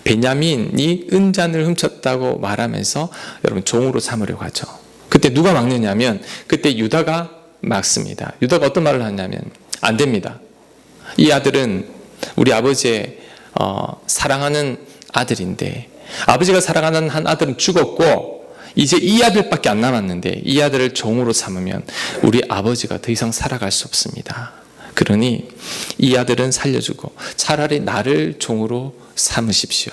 베냐민이 은잔을 훔쳤다고 말하면서 여러분 종으로 삼으려고 하죠. 그때 누가 막느냐면 그때 유다가 막습니다. 유다가 어떤 말을 하냐면 안 됩니다. 이 아들은 우리 아버지의 사랑하는 아들인데 아버지가 사랑하는 한 아들은 죽었고 이제 이 아들밖에 안 남았는데 이 아들을 종으로 삼으면 우리 아버지가 더 이상 살아갈 수 없습니다. 그러니 이 아들은 살려주고 차라리 나를 종으로 삼으십시오.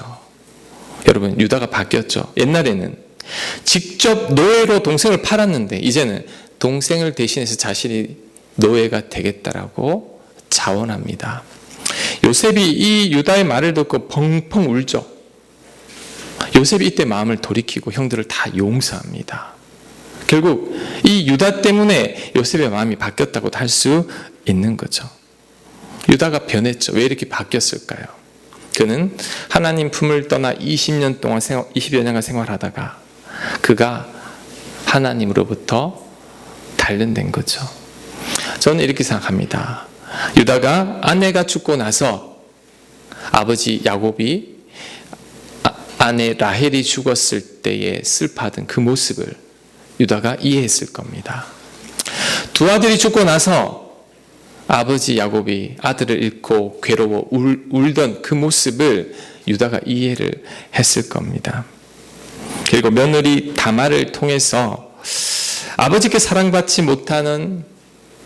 여러분, 유다가 바뀌었죠. 옛날에는 직접 노예로 동생을 팔았는데 이제는 동생을 대신해서 자신이 노예가 되겠다라고 자원합니다. 요셉이 이 유다의 말을 듣고 펑펑 울죠. 요셉이 이때 마음을 돌이키고 형들을 다 용서합니다. 결국 이 유다 때문에 요셉의 마음이 바뀌었다고도 할 수 있는 거죠. 유다가 변했죠. 왜 이렇게 바뀌었을까요? 그는 하나님 품을 떠나 20년 동안 20여 년간 생활하다가 그가 하나님으로부터 단련된 거죠. 저는 이렇게 생각합니다. 유다가 아내가 죽고 나서 아버지 야곱이 아내 라헬이 죽었을 때에 슬퍼하던 그 모습을 유다가 이해했을 겁니다. 두 아들이 죽고 나서 아버지 야곱이 아들을 잃고 괴로워 울던 그 모습을 유다가 이해를 했을 겁니다. 그리고 며느리 다말을 통해서 아버지께 사랑받지 못하는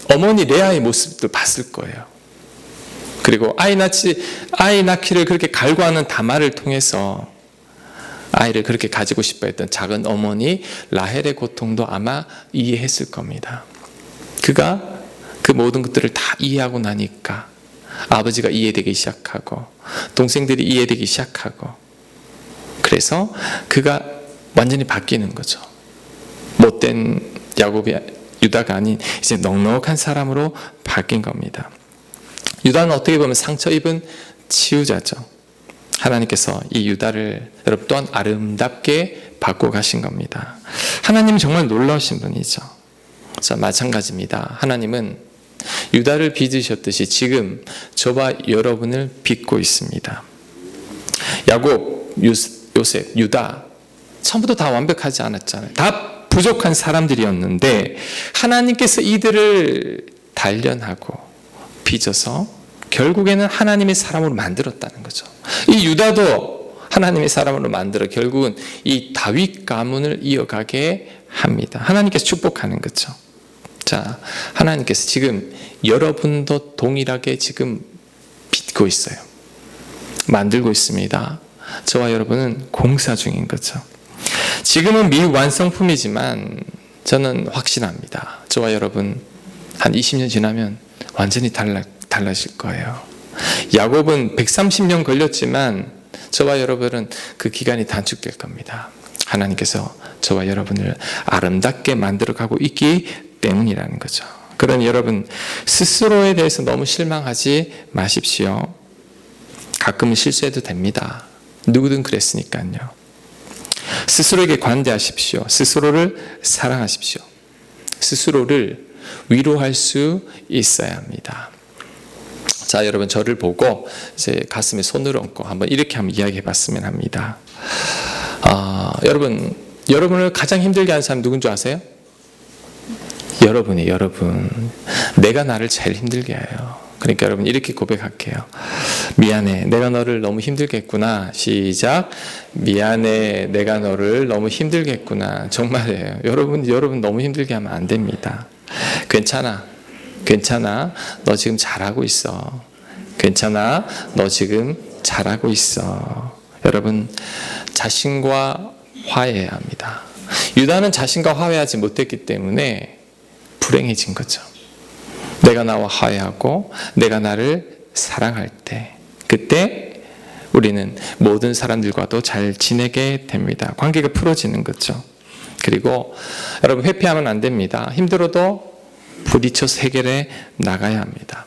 어머니 레아의 모습도 봤을 거예요. 그리고 아이 낳기를 그렇게 갈구하는 다말을 통해서 아이를 그렇게 가지고 싶어 했던 작은 어머니 라헬의 고통도 아마 이해했을 겁니다. 그가 그 모든 것들을 다 이해하고 나니까 아버지가 이해되기 시작하고 동생들이 이해되기 시작하고 그래서 그가 완전히 바뀌는 거죠. 못된 유다가 아닌 이제 넉넉한 사람으로 바뀐 겁니다. 유다는 어떻게 보면 상처 입은 치유자죠. 하나님께서 이 유다를 여러분 또한 아름답게 바꿔 가신 겁니다. 하나님은 정말 놀라우신 분이죠. 자, 마찬가지입니다. 하나님은 유다를 빚으셨듯이 지금 저와 여러분을 빚고 있습니다. 야곱, 요셉, 유다 처음부터 다 완벽하지 않았잖아요. 다 부족한 사람들이었는데 하나님께서 이들을 단련하고 빚어서 결국에는 하나님의 사람으로 만들었다는 거죠. 이 유다도 하나님의 사람으로 만들어 결국은 이 다윗 가문을 이어가게 합니다. 하나님께서 축복하는 거죠. 자, 하나님께서 지금 여러분도 동일하게 지금 빚고 있어요. 만들고 있습니다. 저와 여러분은 공사 중인 거죠. 지금은 미완성품이지만 저는 확신합니다. 저와 여러분 한 20년 지나면 완전히 달라질 거예요. 야곱은 130년 걸렸지만 저와 여러분은 그 기간이 단축될 겁니다. 하나님께서 저와 여러분을 아름답게 만들어가고 있기 때문이라는 거죠. 그러니 여러분 스스로에 대해서 너무 실망하지 마십시오. 가끔은 실수해도 됩니다. 누구든 그랬으니까요. 스스로에게 관대하십시오. 스스로를 사랑하십시오. 스스로를 위로할 수 있어야 합니다. 자, 여러분 저를 보고 이제 가슴에 손을 얹고 한번 이렇게 한번 이야기해 봤으면 합니다. 여러분을 가장 힘들게 하는 사람 누군 줄 아세요? 여러분. 내가 나를 제일 힘들게 해요. 그러니까 여러분 이렇게 고백할게요. 미안해, 내가 너를 너무 힘들게 했구나. 시작. 미안해, 내가 너를 너무 힘들게 했구나. 정말이에요. 여러분 너무 힘들게 하면 안 됩니다. 괜찮아. 너 지금 잘하고 있어. 괜찮아. 너 지금 잘하고 있어. 여러분 자신과 화해해야 합니다. 유다는 자신과 화해하지 못했기 때문에 불행해진 거죠. 내가 나와 화해하고 내가 나를 사랑할 때 그때 우리는 모든 사람들과도 잘 지내게 됩니다. 관계가 풀어지는 거죠. 그리고 여러분 회피하면 안 됩니다. 힘들어도 부딪혀서 해결해 나가야 합니다.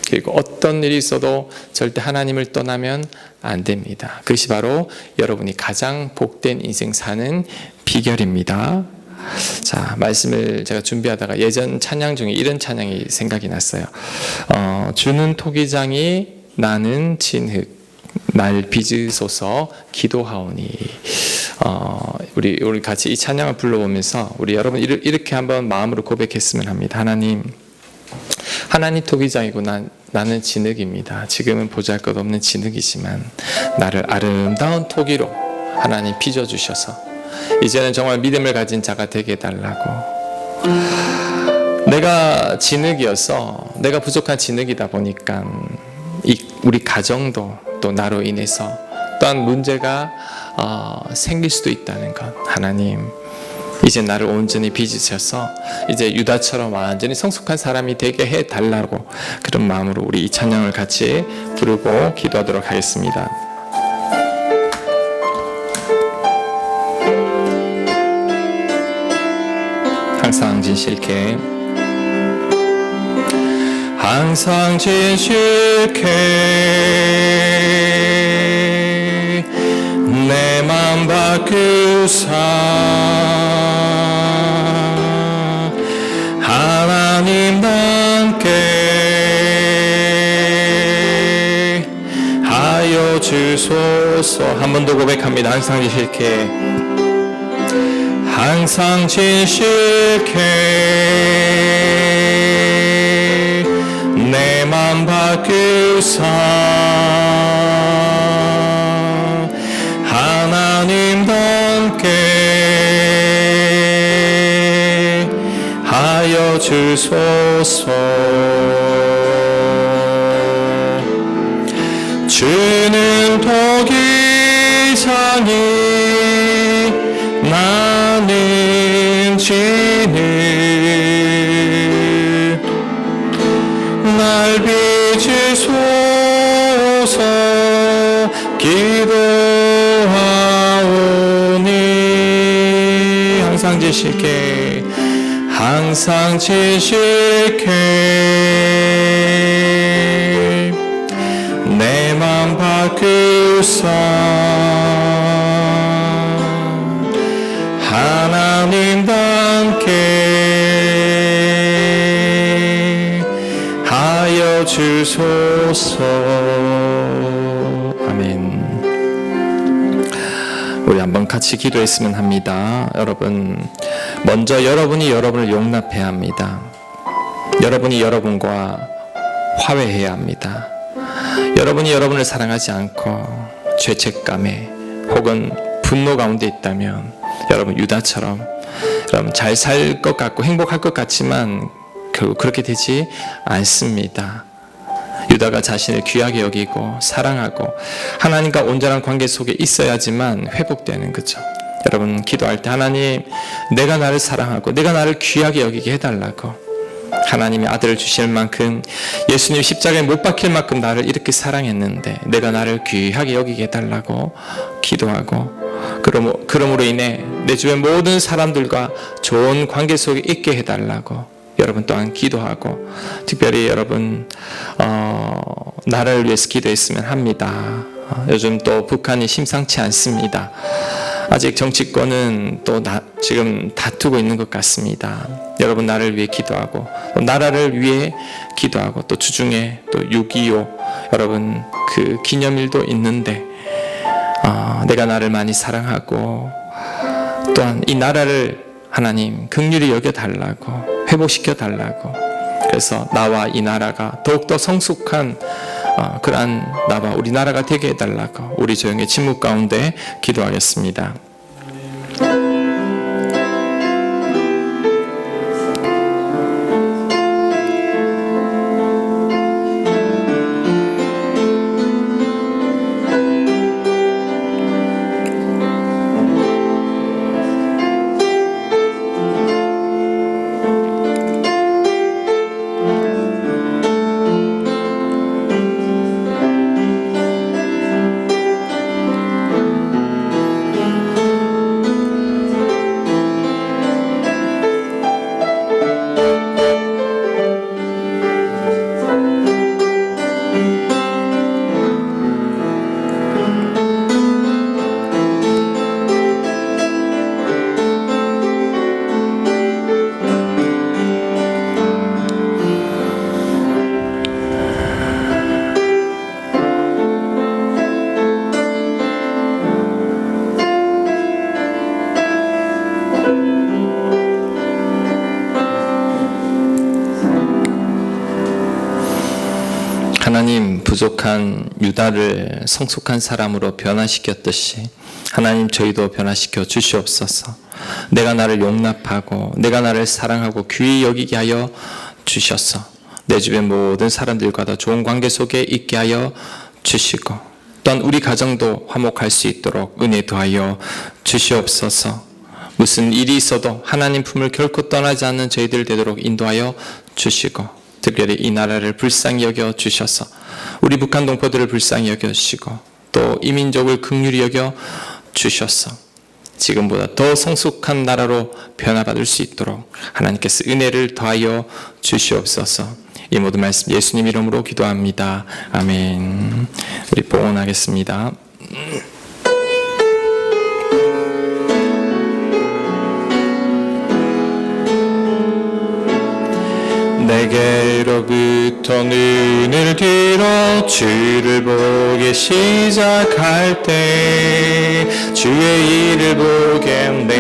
그리고 어떤 일이 있어도 절대 하나님을 떠나면 안 됩니다. 그것이 바로 여러분이 가장 복된 인생 사는 비결입니다. 자, 말씀을 제가 준비하다가 예전 찬양 중에 이런 찬양이 생각이 났어요. 주는 토기장이 나는 진흙 날 빚으소서 기도하오니. 우리 같이 이 찬양을 불러보면서 우리 여러분 이렇게 한번 마음으로 고백했으면 합니다. 하나님 토기장이고 나는 진흙입니다. 지금은 보잘것없는 진흙이지만 나를 아름다운 토기로 하나님 빚어주셔서 이제는 정말 믿음을 가진 자가 되게 해달라고. 내가 진흙이어서 내가 부족한 진흙이다 보니까 우리 가정도 또 나로 인해서 또한 문제가 생길 수도 있다는 것. 하나님 이제 나를 온전히 빚으셔서 이제 유다처럼 완전히 성숙한 사람이 되게 해달라고 그런 마음으로 우리 이 찬양을 같이 부르고 기도하도록 하겠습니다. 항상 진실케 내 맘 바꾸사 하나님 함께 하여 주소서. 한 번 더 고백합니다. 항상 진실케 내 맘 바꾸사 하나님 함께 하여 주소서. 주는 토기장이 나는 진흙 날 빚으소서 기도하오니. 항상 지실게 내 맘 바꾸사 주소서. 아멘. 우리 한번 같이 기도했으면 합니다. 여러분, 먼저 여러분이 여러분을 용납해야 합니다. 여러분이 여러분과 화해해야 합니다. 여러분이 여러분을 사랑하지 않고 죄책감에 혹은 분노 가운데 있다면 여러분 유다처럼 여러분 잘 살 것 같고 행복할 것 같지만 결국 그렇게 되지 않습니다. 유다가 자신을 귀하게 여기고 사랑하고 하나님과 온전한 관계 속에 있어야지만 회복되는 거죠. 여러분 기도할 때 하나님, 내가 나를 사랑하고 내가 나를 귀하게 여기게 해달라고, 하나님의 아들을 주실 만큼 예수님 십자가에 못 박힐 만큼 나를 이렇게 사랑했는데 내가 나를 귀하게 여기게 해달라고 기도하고, 그러므로 인해 내 주변 모든 사람들과 좋은 관계 속에 있게 해달라고 여러분 또한 기도하고, 특별히 여러분 나라를 위해서 기도했으면 합니다. 요즘 또 북한이 심상치 않습니다. 아직 정치권은 또 지금 다투고 있는 것 같습니다. 여러분 나라를 위해 기도하고, 또 나라를 위해 기도하고, 또 주중에 또 6.25 여러분 그 기념일도 있는데 내가 나를 많이 사랑하고 또한 이 나라를 하나님 긍휼히 여겨달라고, 회복시켜달라고, 그래서 나와 이 나라가 더욱더 성숙한 그러한 나와 우리나라가 되게 해달라고 우리 조용히 침묵 가운데 기도하겠습니다. 하나님, 부족한 유다를 성숙한 사람으로 변화시켰듯이 하나님 저희도 변화시켜 주시옵소서. 내가 나를 용납하고 내가 나를 사랑하고 귀히 여기게 하여 주셔서 내 주변 모든 사람들과도 좋은 관계 속에 있게 하여 주시고, 또한 우리 가정도 화목할 수 있도록 은혜 더하여 주시옵소서. 무슨 일이 있어도 하나님 품을 결코 떠나지 않는 저희들 되도록 인도하여 주시고, 특별히 이 나라를 불쌍히 여겨 주셔서 우리 북한 동포들을 불쌍히 여겨 주시고, 또 이민족을 긍휼히 여겨 주셔서 지금보다 더 성숙한 나라로 변화받을 수 있도록 하나님께서 은혜를 더하여 주시옵소서. 이 모든 말씀 예수님 이름으로 기도합니다. 아멘. 우리 봉헌하겠습니다. 내게로부터 눈을 들어 주를 보기 시작할 때 주의 일을 보겠네.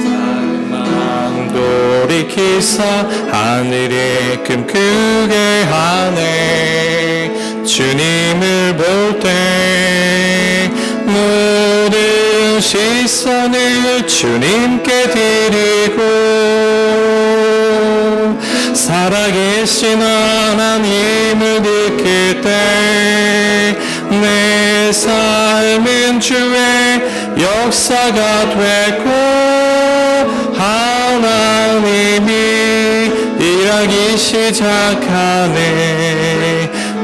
작은 마음 돌이키사 하늘의 꿈꾸게 하네. 주님을 볼 때 모든 시선을 주님께 드리고, 살아계신 하나님을 느낄 때 내 삶은 주의 역사가 되고, 하나님이 일하기 시작하네.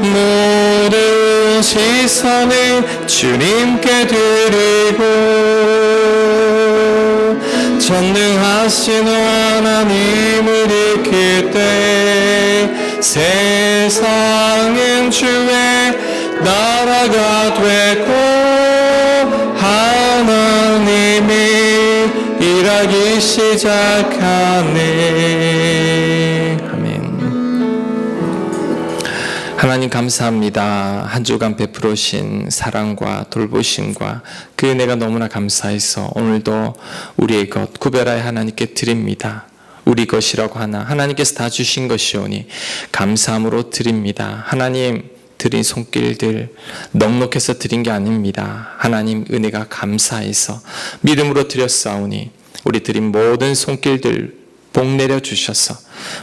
모든 시선을 주님께 드리고, 전능하신 하나님을 느낄 때 세상은 주의 나라가 되고, 하나님이 일하기 시작하네. 아멘. 하나님 감사합니다. 한 주간 베풀으신 사랑과 돌보심과 그 은혜가 너무나 감사해서 오늘도 우리의 것 구별하여 하나님께 드립니다. 우리 것이라고 하나 하나님께서 다 주신 것이오니 감사함으로 드립니다. 하나님 드린 손길들 넉넉해서 드린 게 아닙니다. 하나님 은혜가 감사해서 믿음으로 드렸사오니 우리 드린 모든 손길들 복 내려 주셔서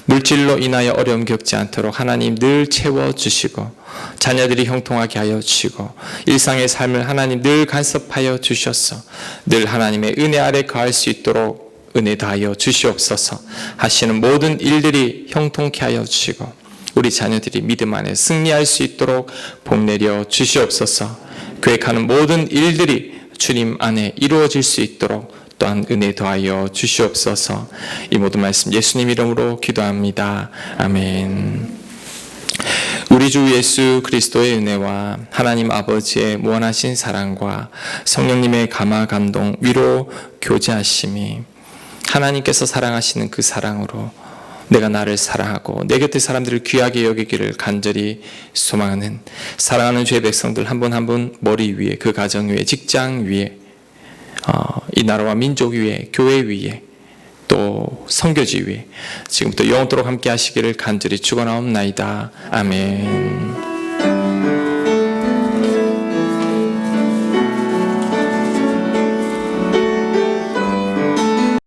물질로 인하여 어려움 겪지 않도록 하나님 늘 채워주시고 자녀들이 형통하게 하여 주시고 일상의 삶을 하나님 늘 간섭하여 주셔서 늘 하나님의 은혜 아래 거할 수 있도록 은혜 다하여 주시옵소서. 하시는 모든 일들이 형통케 하여 주시고 우리 자녀들이 믿음 안에 승리할 수 있도록 복 내려 주시옵소서. 계획하는 모든 일들이 주님 안에 이루어질 수 있도록 또한 은혜 더하여 주시옵소서. 이 모든 말씀 예수님 이름으로 기도합니다. 아멘. 우리 주 예수 그리스도의 은혜와 하나님 아버지의 무한하신 사랑과 성령님의 감화 감동 위로 교제하심이 하나님께서 사랑하시는 그 사랑으로 내가 나를 사랑하고 내 곁의 사람들을 귀하게 여기기를 간절히 소망하는 사랑하는 주의 백성들 한 분 한 분 머리 위에 그 가정 위에 직장 위에 이 나라와 민족 위에 교회 위에 또 선교지 위에 지금부터 영원토록 함께 하시기를 간절히 축원하옵나이다. 아멘.